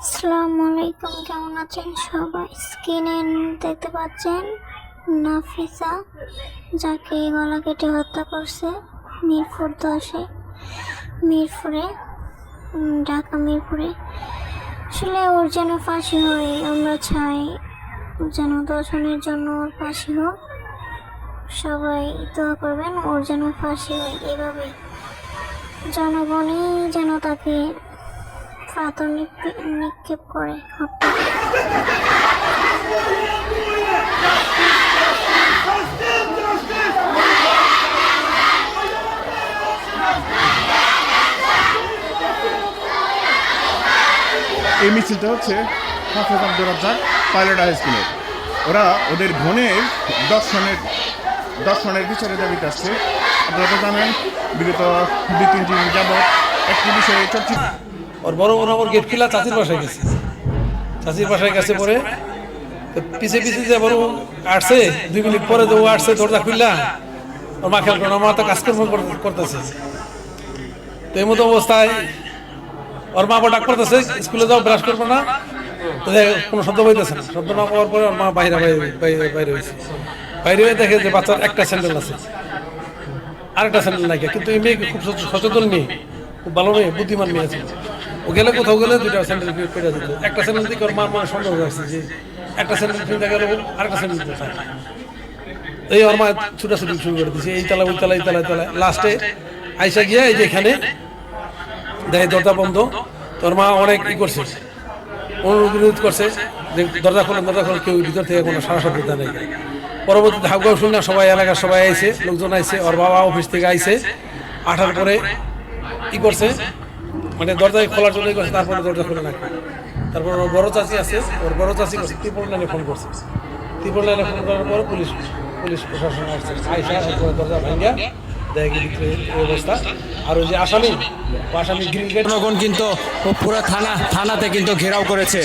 আসসালামু আলাইকুম, কেমন আছেন সবাই? স্ক্রিনে দেখতে পাচ্ছেন নাফিসা, যাকে গলা কেটে হত্যা করছে মিরপুর 10-এ, মিরপুরে, ঢাকা মিরপুরে। আসলে ওর যেন ফাঁসি হয়, আমরা চাই যেন দর্শনের জন্য ওর ফাঁসি হোক। সবাই দোয়া করবেন ওর যেন ফাঁসি হয়। এভাবেই জনগণই যেন তাকে পাথর নিক্ষেপ করে হত্যা করে। এই মিছিলটা হচ্ছে হাফেজ আব্দুর রাজ্জাক পাইলট হাই স্কুলের। ওরা ওদের বোনের দর্শনের বিচারের দাবিতে আসছে। আপনারা তো জানেন বিগত 2-3 দিন যাবৎ একটি বিষয়ে চর্চিত। ওর বড় বোন আমার গেট খিলা চাচির বাসায় গেছে, চাচির বাসায় গেছে পরে পিছে পিছে যে বড় আসছে 2 মিনিট পরে যে ও আসছে দরজা খুললা ওর মা খেয়াল করে, আমার তো কাজকর্ম করতেছে। তো এই মতো অবস্থায় ওর মা আবার ডাক করতেছে স্কুলে যাও, ব্রাশ করবো না, তো কোনো শব্দ বইতেছে না। শব্দ না পাওয়ার পরে ওর মা বাইরে হয়েছে। বাইরে হয়ে দেখে যে বাচ্চার একটা স্যান্ডেল আছে, আরেকটা স্যান্ডেল নাই। কিন্তু এই মেয়ে খুব সচেতন মেয়ে, খুব ভালো মেয়ে, বুদ্ধিমান মেয়ে আছে। ও গেলে কোথাও গেলে 2টা স্যান্ডেল পেয়ে যেত। একটা স্যান্ডেল দিকে ওর মার মনে সন্দেহ আসছে যে একটা স্যান্ডেল কিনতে গেলে আরেকটা স্যান্ডেল দিতে চায়। এই ওর মা ছুটাছুটি শুরু করে দিচ্ছে, এই তালা ওই তালা, এই তালায় তালায়। লাস্টে আইসা গিয়ে এই যে এখানে দেখে দরজা বন্ধ। তোর মা অনেক করছে, অনুরোধ করছে যে দরজা খোলেন, কেউ ভিতর থেকে কোনো সারা শব্দ নেই। পরবর্তীতে হাউগাও শুনে সবাই, এলাকার সবাই আইছে, লোকজন আইছে, ওর বাবা অফিস থেকে আইছে। আঠার পরে করছে, মানে দরজায় খোলার জন্যই করছে। তারপরে দরজা খুলে না, তারপর ওর বড় চাচি আছে, ওর বড় চাচি করছে ত্রিপুরা লাইনে ফোন করছে। ত্রিপুরা লাইনে ফোন করার পরে পুলিশ প্রশাসন আসছে, আইসা এরপরে দরজা ভাঙ্গা দেখে ভিতরে অবস্থা। আর ওই যে আসামি গ্রিন গেট জনগণ কিন্তু পুরো থানাতে কিন্তু ঘেরাও করেছে।